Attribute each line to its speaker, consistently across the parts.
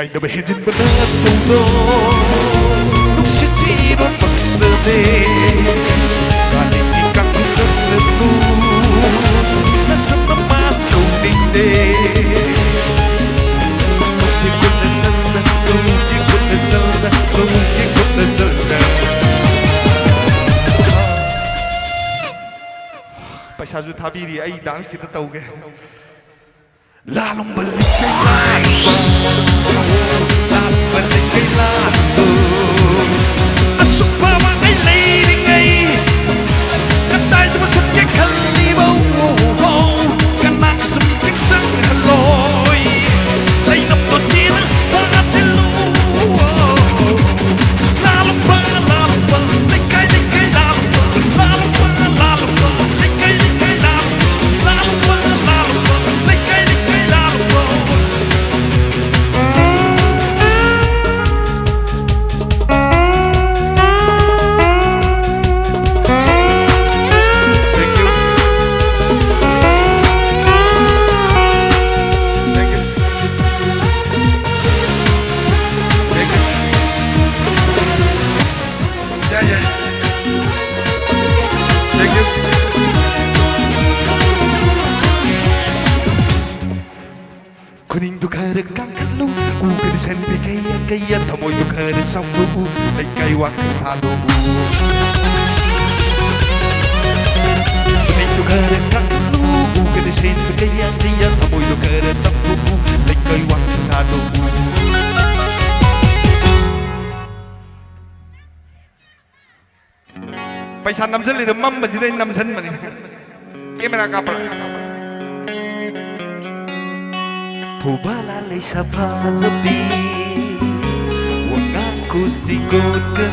Speaker 1: Ainda bem de banana no sítio paxade kali tika kutelu na sama mas kondinde पैसा जो था भी रही आई डांस कितना तो गए लालम बल्ले के लालम बल्ले के लालम असुपा वाली लेडी गई कताई तो मुझे क्या खली वो कनाक समथिंग संग हलोई लाइन अप बचीन बातिलू लालम बल्ले के Lallawmawma kuning tu kare kangkat lu ugan sen pikaya kaya tamoy tu kare sambu ay kay wakan halo kuning tu kare kangkat lu ugan sen pikaya kaya tamoy tu kare sambu ay kay wakan halo paisa namjal ni mam majidai namjan mani kamera kapal Pubala lay sa pazabi Wag ako sigot ka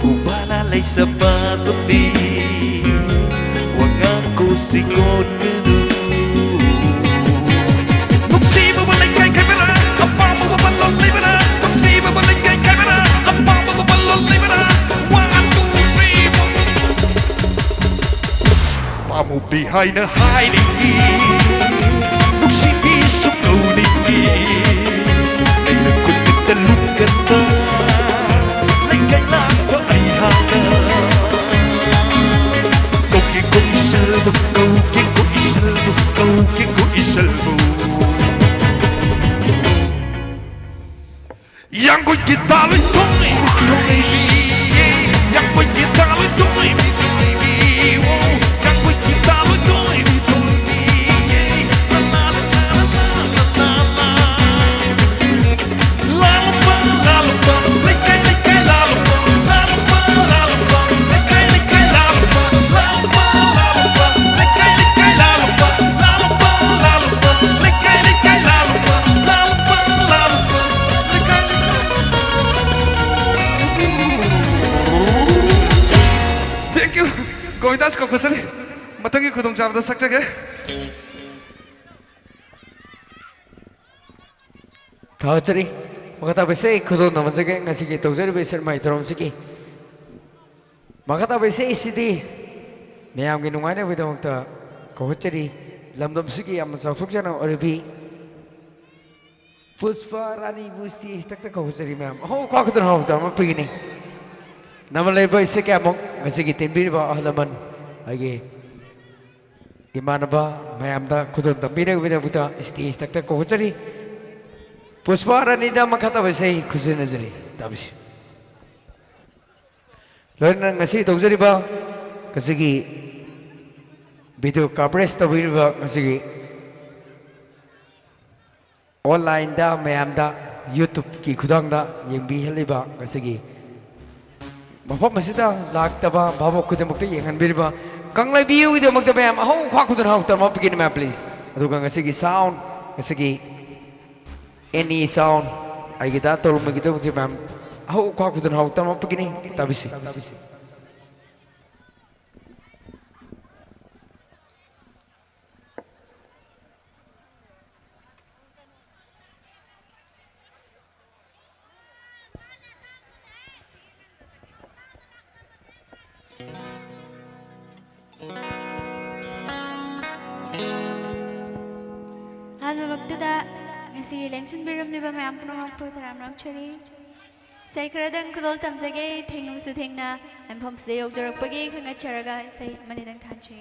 Speaker 1: Pubala lay sa pazabi Wag ako sigot ka Nagsiba balay kay kamera Apa mo babalong libera Nagsiba balay kay kamera Apa mo babalong libera 1, 2, 3 Pamu behind a hiding Sini sungguh ini, ayah ku terteluk kata, lekailah kau ayah. Kau kiko iselbu, kau kiko iselbu, kau kiko iselbu. Yang ku kita lu tui, tui bi, yang ku kita lu tui bi, tui bi, yang ku kita lu tui bi, tui bi. Govindas ko kusali matangi khudong chabda sakcha ge
Speaker 2: Thawchari makata bese khudong namase ge ngasi gi tawjari beser mai torom siki makata bese isidi meyam gi nungai ne vidong ta kohchari lamdam siki am chaksuk jana orbi Puspa Rani Busti istakta kohchari meyam ho kwa khudon ho ta ma pigini Namalay ba isi kaya mong kasi gitimbir ba ahlaman ay gimana ba mayamda kudon da mire wina buta stage takta ko chari puspara ni da makata ba sei khujena jari tabis loina ngasi tawjari ba kasi gi video coverage ta wir ba kasi gi online da mayamda YouTube ki khudang da yengbi heli ba kasi gi Bapak masih dah lak taba bapak kuda mukti yang kan beriba kang lagi biu itu mukti bayam oh kau kuda hau terma begini mah please aduh kang ngasih sound ngasih any sound ay kita tolong begitu mukti bayam oh kau kuda hau terma begini tapi sih
Speaker 3: ꯃꯇꯝꯗꯨꯗ ꯉꯁꯤ ꯂꯦꯡꯁꯤꯟꯕꯤꯔꯝꯂꯤꯕ ꯃꯌꯥꯝ ꯄꯨꯝꯅꯃꯛꯄꯨ ꯇꯔꯥꯝꯅ ꯑꯣꯛꯆꯔꯤ ꯏꯁꯩ ꯈꯔꯗꯪ ꯈꯨꯗꯣꯜ ꯇꯝꯖꯒꯦ ꯊꯦꯡꯅꯕꯁꯨ ꯊꯦꯡꯅ ꯃꯐꯝꯁꯤꯗ ꯌꯧꯖꯔꯛꯄꯒꯤ ꯈꯪꯅꯆꯔꯒ ꯏꯁꯩ ꯑꯃꯅꯤꯗꯪ ꯊꯥꯟꯖꯤ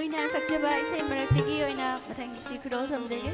Speaker 3: ꯑꯩꯅ ꯁꯛꯆꯕ ꯏꯁꯩ ꯃꯔꯛꯇꯒꯤ ꯑꯣꯏꯅ ꯃꯊꯪꯒꯤꯁꯤ ꯈꯨꯗꯣꯜ ꯊꯝꯖꯒꯦ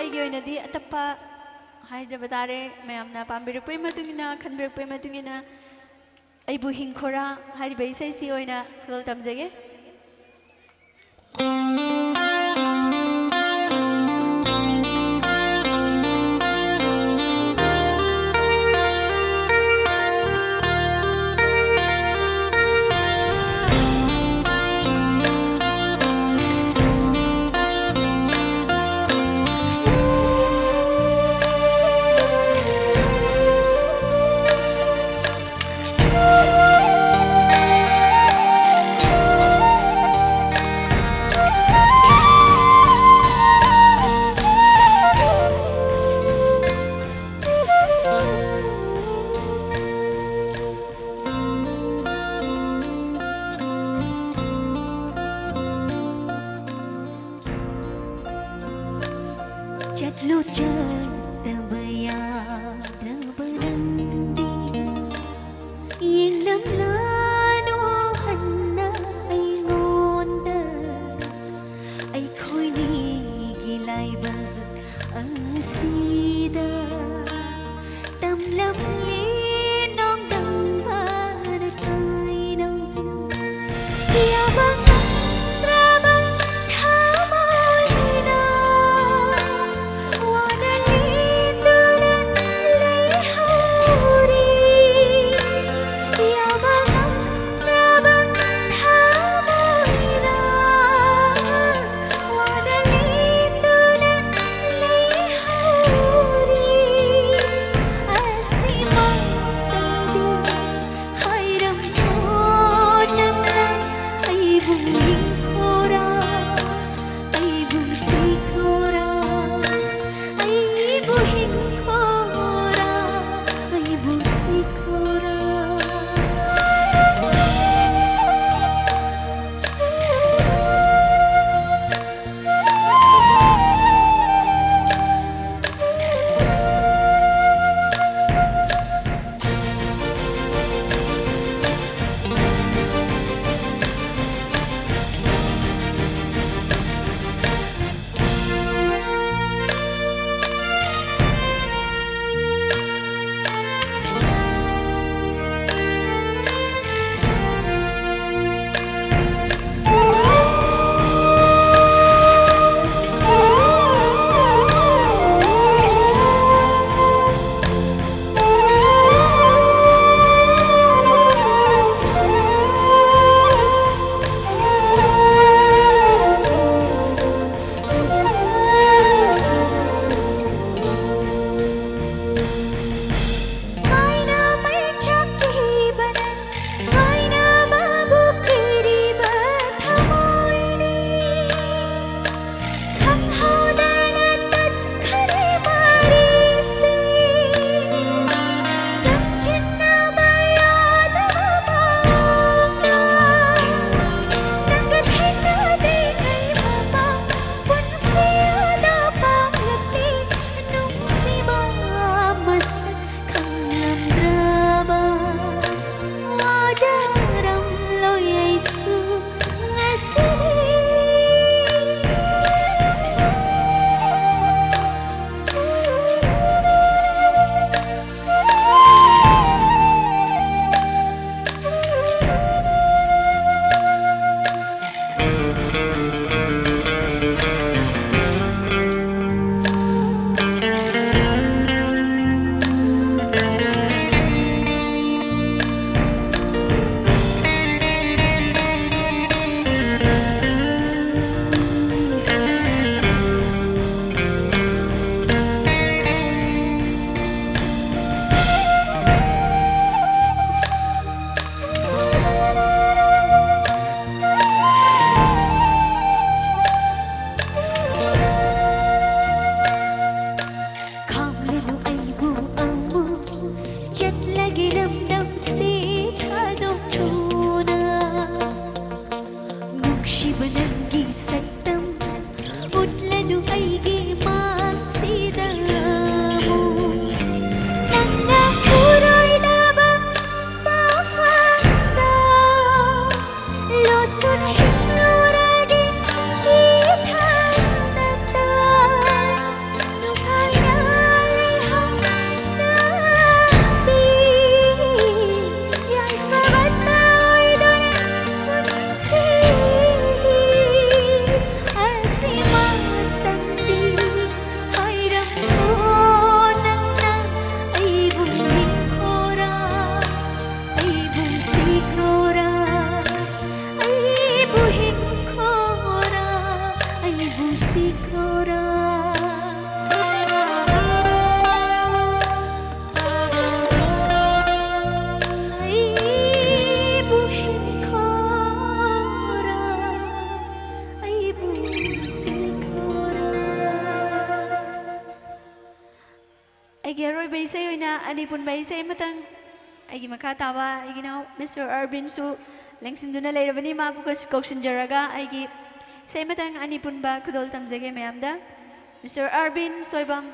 Speaker 3: ꯑꯩꯒꯤ ꯑꯣꯏꯅꯗꯤ ꯑꯇꯞꯄ ꯍꯥꯏꯖꯕ ꯇꯥꯔꯦ ꯃꯌꯥꯝꯅ ꯄꯥꯝꯕꯤꯔꯛꯄꯒꯤ ꯃꯇꯨꯡ ꯏꯟꯅ ꯈꯟꯕꯤꯔꯛꯄꯒꯤ ꯃꯇꯨꯡ ꯏꯟꯅ ꯑꯩꯕꯨ ꯍꯤꯡꯈꯣꯔꯥ ꯍꯥꯏꯔꯤꯕ ꯏꯁꯩꯁꯤ ꯑꯣꯏꯅ ꯈꯨꯗꯣꯜ ꯇꯝꯖꯒꯦ
Speaker 4: चटलो चटबया द्रबरंदी यिंगलमलानो हन्ना अइंगोंदा अइखोइनी गिलाइबा असीदा तमलमले नोंगदंगार ताइनो याबंग त्रबंग थामाइना वानलिंदुना लेहौरी याबंग त्रबंग थामाइना वानलिंदुना लेहौरी
Speaker 3: Geroi baise oina ani pun baise matang agi makha tawa agi now Mr. Arvin su lengsinduna leirabani ma bu kas koksin jaraga agi se matang ani pun ba kudol tamjage mayamda Mr. Arvin Soibam.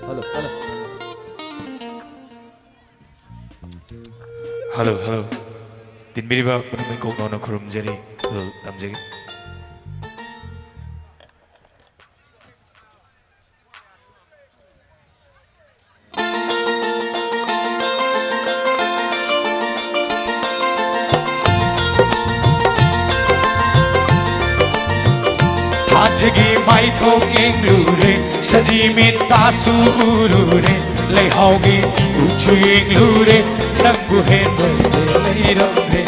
Speaker 5: Hello.
Speaker 1: Hello, hello. Din biriba manumay kong nauna kurum jari. Hello, tamjagi. Jagi mai thong eng lure saji mit ta su lure lay hogi uchu eng lure nang bu hen bas lay ram re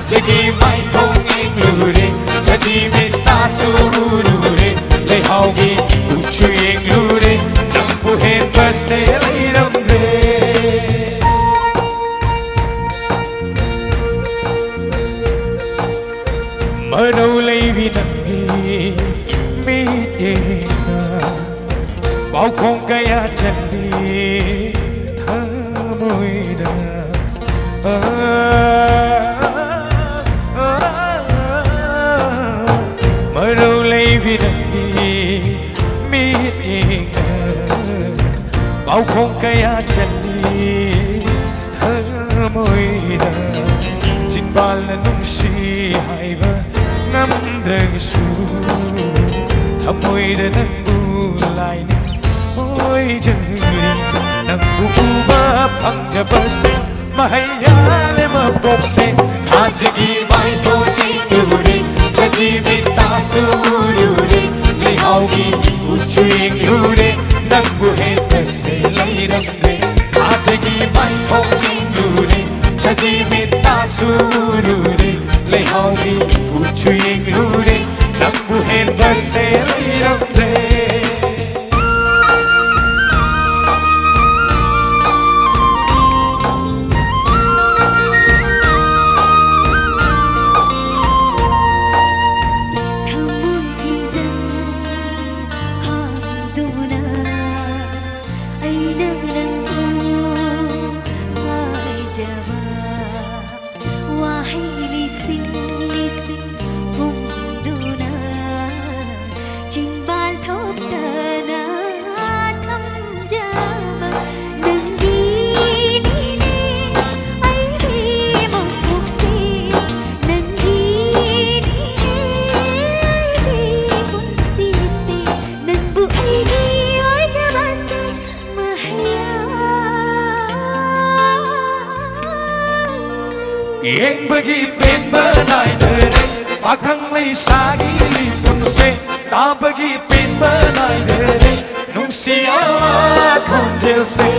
Speaker 1: jagi mai thong eng lure saji mit ta su lure lay hogi uchu eng lure nang bu hen bas lay ram re marau lay vi nangi bao không kaya chandi thamoida marau lay vi dangi miinga bao không kaya chandi thamoida jinbal na nungsi haiba namdragsu thamoida nangu lai ôi trời nang buba phang jaba se mahaya le ma bok se ajgi mai to ni lure saji mita su lure le hogi uchuing lure nang bu he se lai ram re ajgi mai to ni lure saji mita su lure le hogi uchuing lure nang bu he se lai ram re Yang bagi pen banai dere, pakang lay sagi lipun se, ta bagi pen banai dere, nung siya konjel se.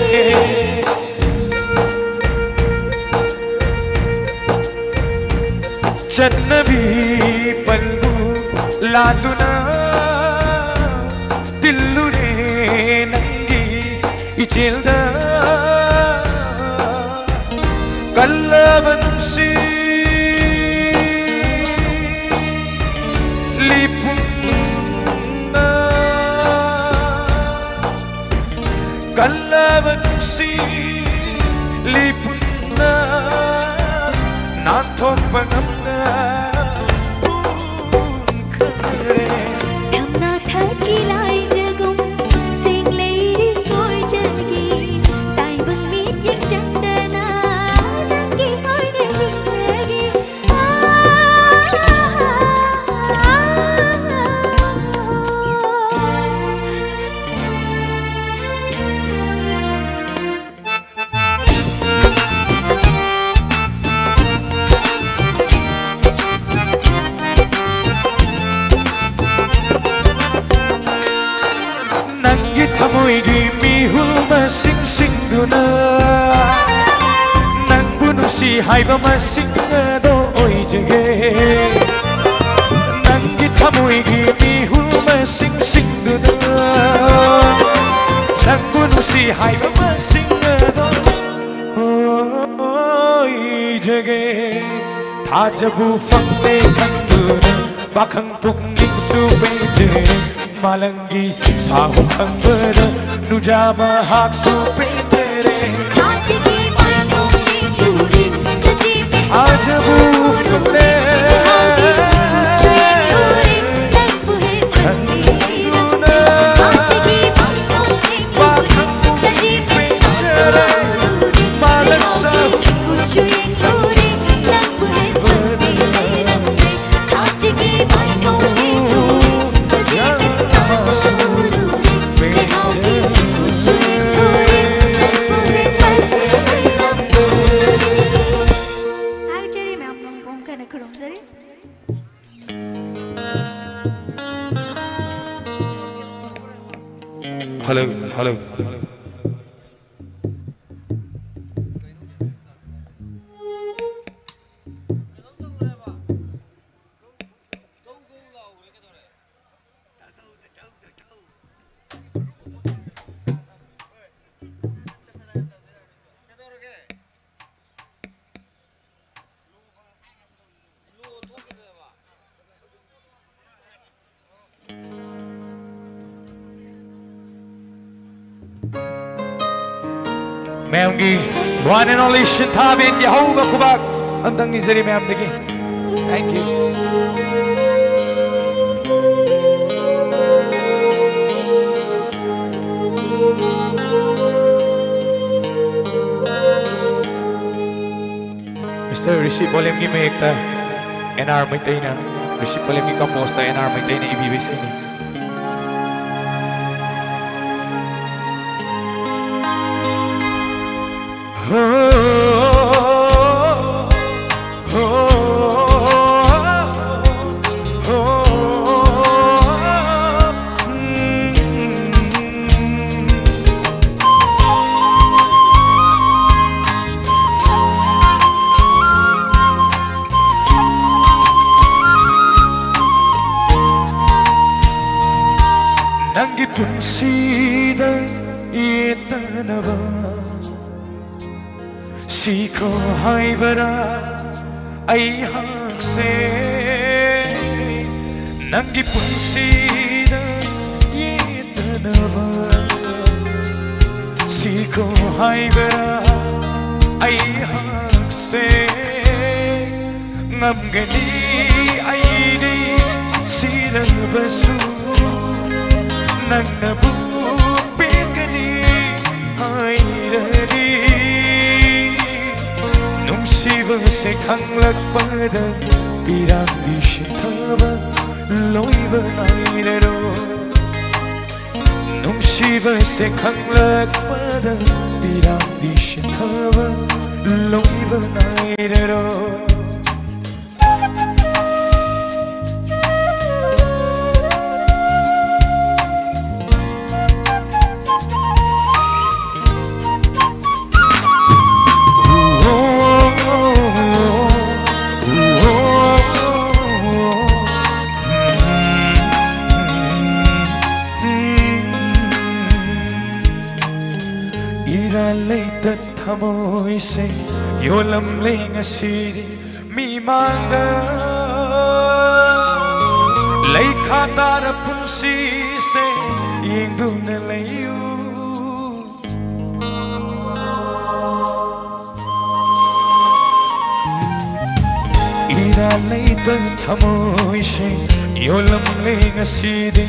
Speaker 1: Jannabi palbu laduna, dillure nangi ichilda. Kallavan si lipunna kallavan si lipunna nathok panamna kare
Speaker 4: Thamna thaki lai jagum sing lady koi jagi tai bang mit yak chandana
Speaker 1: Thamoigi mihul masing sing duna nang bunuh si haiba masing do oi jage nang thamoigi mihul masing sing duna nang bunuh si haiba masing do oi jage tha jabu famde khanduna Bakang pungning supinjere Malangi sahu kangbara Nujama hak supinjere Ajabu fune Hello, hello. Ma'am gi one and only Shintabin Yahuga Kubak Antang Nizari ma'am digi. Thank you. Mr. Rishi Polem gi may ekta NR Maitay na Rishi Polem gi kamposta NR Maitay na ibibig sa inyo. Nangi punsida itanaba Siko haibara ay hakse Nangi punsida itanaba Siko haibara ay hakse Ngamgani ay di sirabasu Nang nabubin ka ni ay rari Nung siva se khang lagpada Pirang di shitaba loiva nai raro Nung siva se khang lagpada Pirang di shitaba loiva nai raro Thamoy se yolam lenga siri mi manda lay khatara punsi se yengduna layu ira lay thamoy se yolam lenga siri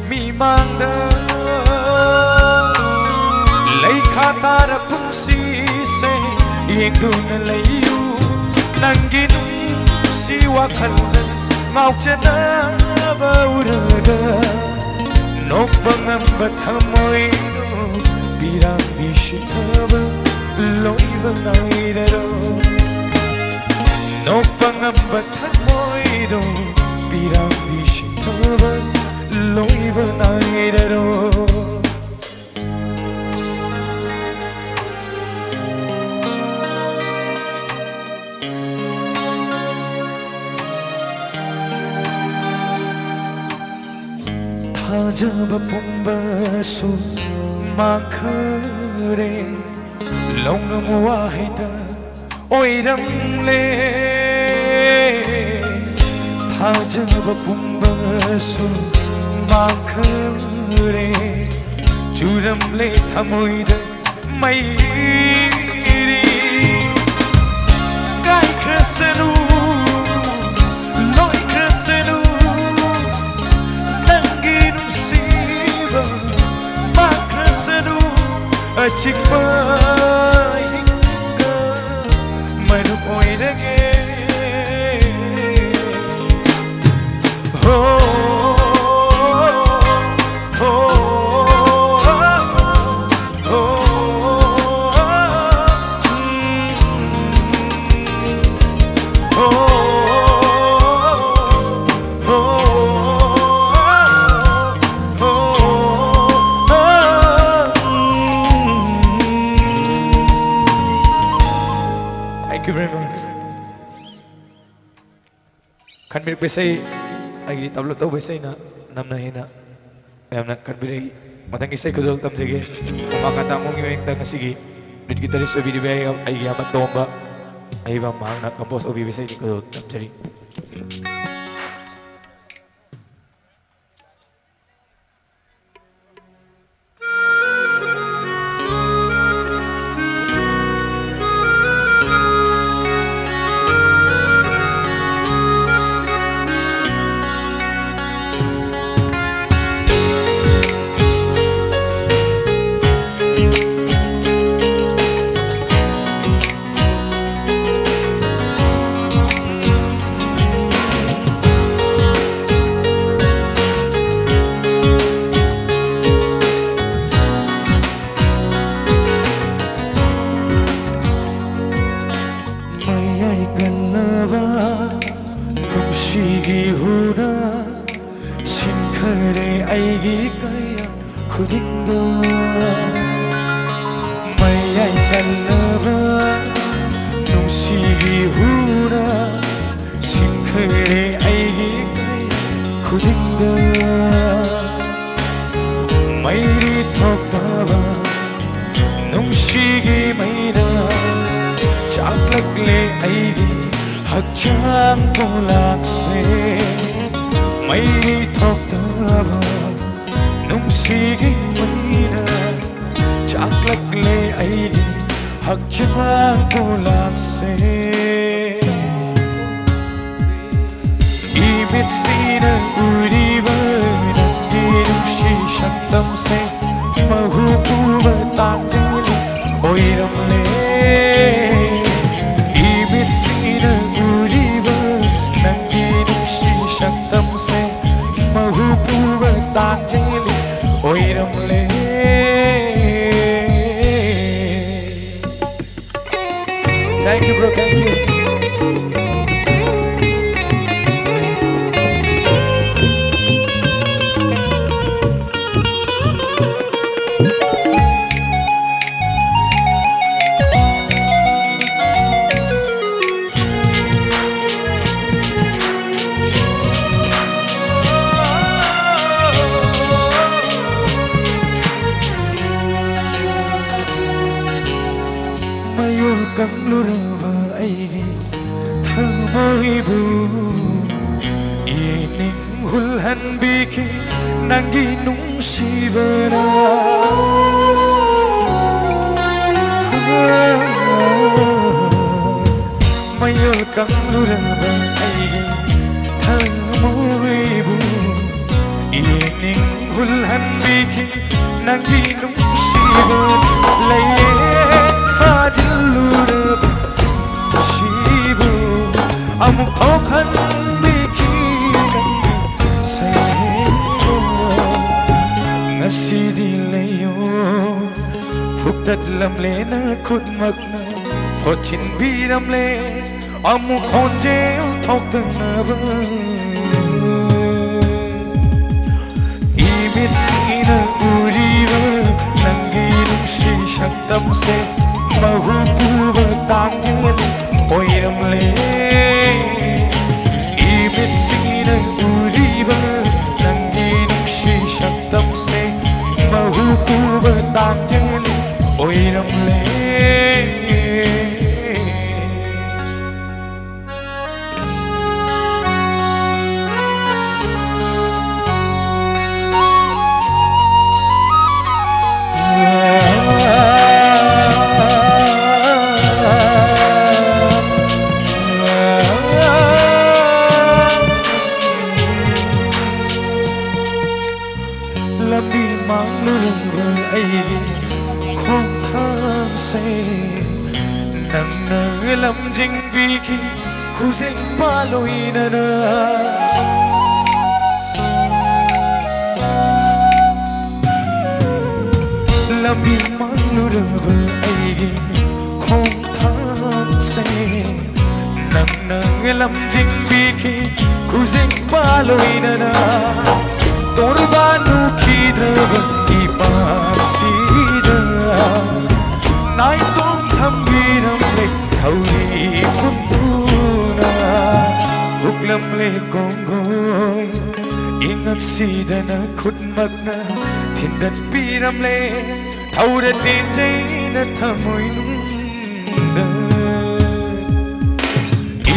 Speaker 1: mi manda lay khatara punsi Yengduna layu Nangi nungsi wakalna Ngauchana bauraga Nopangamba thamoy no Pirang di shitaba loiva nairaro Nopangamba thamoy no Pirang di shitaba loiva nairaro Jab pumbasu makhare long muahida oiram le थाजब पुंबसु माखरे चुरमले थमोइद मैरी काय क्रसनु लोय क्रसनु नंगी नुसीबा मा क्रसनु अचिकपा हिंगा Manu पोइदगे Thank you very much. Kan bir besai agi tablo tau besai na namna hina. Ayam na kan bir matang isai kudol tam sige. Makata mong yung tang sige. Bit kita rin sa video ay agi amat tomba. Ay ba mahal na kampos obi besai ni kudol tam sige. Thank you, bro. Thank you. Amu khonje thok tanava imit sina uriva nangi nungshi shaktam se mahu puva tangjel oiramle imit sina uriva nangi nungshi shaktam se mahu puva tangjel oiramle mangluba aigi khong thang se nang na lam jing bi ki khu jing pa loi na na lam bi mangluba aigi khong thang se nang na lam jing bi ki khu jing pa loi na na Torbanu khidra ipasida nai tom thambiram le thauri kumpuna huklam le kongoi ingat sidana khutmakna thindan piram le thaura tinjaina thamoi nunda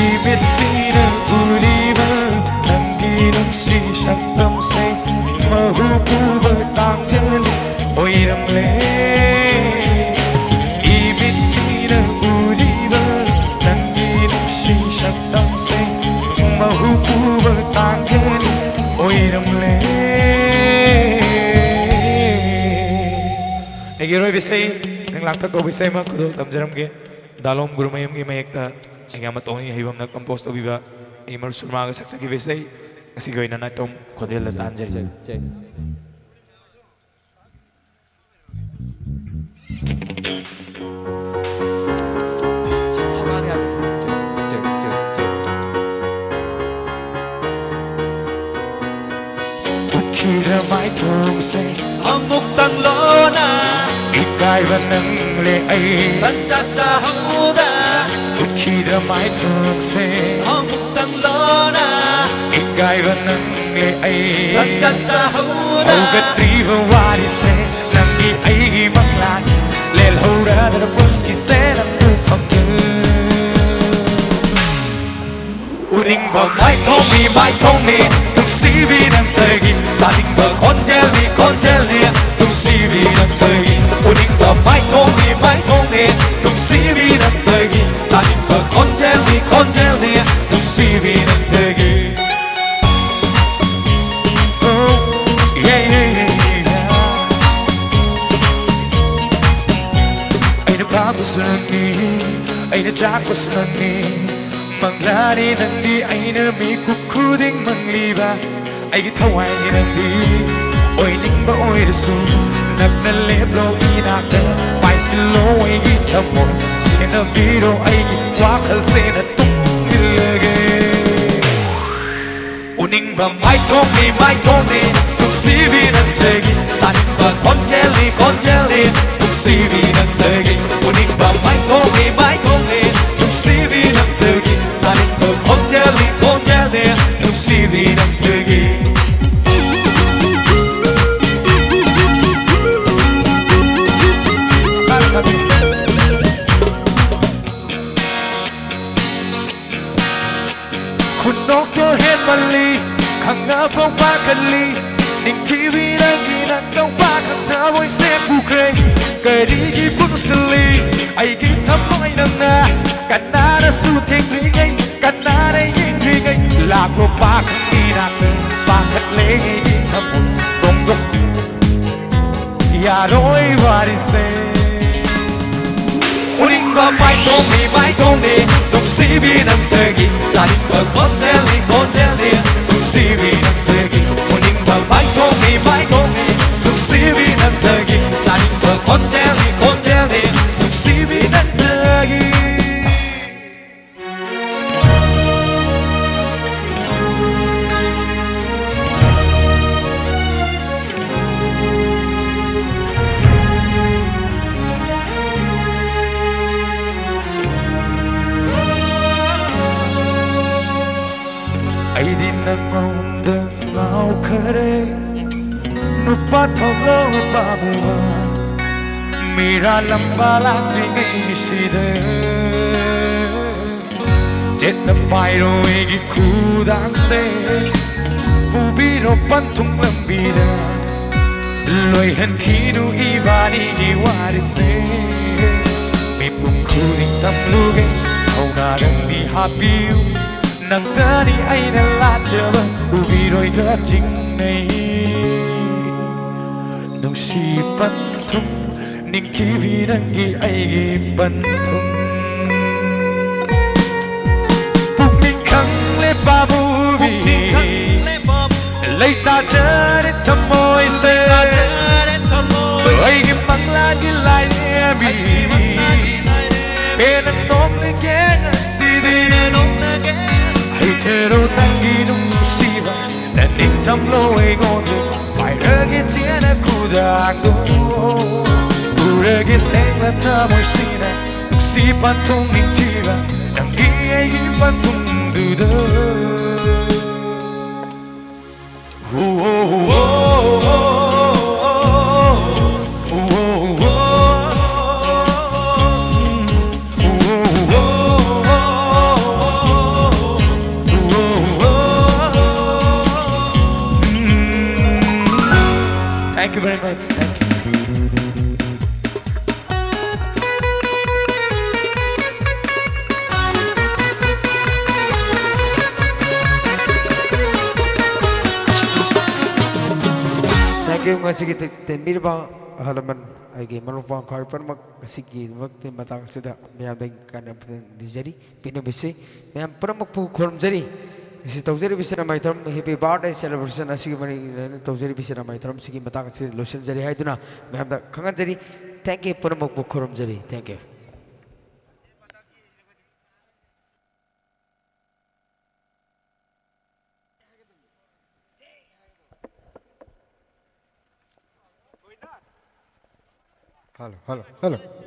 Speaker 1: ibit sira puriva nangiram si shaktam se mahukuba tangjali oiram le ibit sira puriva nangiram si shaktam se mahukuba tangjali oiram le egiroi bisai nang lakta to bisai ma kudo tamjaram ge dalom gurumayam ge mayekta Sehingga matoni hibam na compose to biba imar surma ga saksa ki vesai asi goina na tom khodel la tanjer Kira mai thong say
Speaker 6: amuk tang lona
Speaker 1: ikai vanang le ai
Speaker 6: tanja sa hauda
Speaker 1: Kira mai thong say
Speaker 6: amuk tang lona
Speaker 1: ikai vanang le ai
Speaker 6: tanja sa hauda
Speaker 1: Ogatri wari say nangi ai manglan le hora da pusi say na tu famdu Uring ba mai thong me tum si vi nang tagi ta ding ba con jelly tum si vi nang tagi Uring ba mai thong me tum si vi nang tagi ta ding ba con jelly tum si vi nang tagi Oh yeah Ai na pa sunni ai na jack sunni Manglari nandi aina mi kukuding mangliba Ai thawai ni nandi Oi ningba oi rasu Nagna leblo inakta Mai silo ai thamo Sena viro ai wakal sena tungilage Uningba mai tomi Tum sivi nantegi Taningba konjeli Tum sivi nantegi Uningba mai tomi Tum sivi nantegi Taningba konjeli Tum sivi nantegi Kun nok to hen mali khang na phong ba kali ning tv đang ghi nang đông ba khang ta boy se pu kre kay di gi pun sli ai gi tham mai nam na kan na da su thing ri ngai kan na dai yin ri ngai la ko ba khang đi na ba khat le gi tham phong gok ya roi va ri se Uring ba mai tomi tum si vi nam tegi ta ding ba con jelly tum si vi nam tegi Uring ba mai tomi tum si vi nam tegi ta ding ba con jelly tum si vi nam tegi Ai din nang maunda ngau khare nupa thonglo pa buwa mira lamba la tringi side jet na pai ro egi khudang se pu bi ro pan thung lambi da loi han khinu ivani gi wari se mi pum khuding tam luge hona dang bi hapiu Nang tani ai na la chaba uvi roi ra ching nei
Speaker 2: ꯅꯨꯡꯁꯤ ꯄꯟꯊꯨꯡ ꯅꯤꯡꯊꯤꯕꯤ ꯅꯪꯒꯤ ꯑꯩꯒꯤ ꯄꯟꯊꯨꯡ ꯄꯨꯛꯅꯤꯡ ꯈꯪꯂꯦ ꯄꯥꯃꯨꯕꯤ ꯂꯩꯇꯥꯖꯔꯦ ꯊꯃꯣꯏꯁꯦ ꯑꯩꯒꯤ ꯃꯪꯂꯥꯟꯒꯤ ꯂꯥꯏꯔꯦꯝꯕꯤ ꯄꯦꯟꯅ ꯅꯣꯛꯅꯒꯦ ꯉꯁꯤꯗꯤ ꯍꯩꯊꯔꯣ ꯅꯪꯒꯤ ꯅꯨꯡꯁꯤꯕ ꯅꯅꯤꯡꯊꯝꯂꯣ ꯑꯩꯉꯣꯟꯗ ꯄꯥꯏꯔꯒꯦ ꯆꯦꯟꯅ ꯈꯨꯗꯥꯡꯗꯣ 우르게 생각하모시나 눅시 반통 닝티바 남기에 이 반통 두더 Thank you very much. Thank you. Thank you ngasih kita tenbir bang halaman lagi melupakan karpan mak ngasih waktu matang sudah menyambung karena dijadi pinu besi menyam pernah mak pukul jadi isi tahu jadi bisa ramai term happy birthday celebration ngasih kemana tahu jadi bisa ramai term segi matang sih lotion jadi hai tu na menyam dah kangen jadi thank you pernah mak pukul jadi thank you. Hello.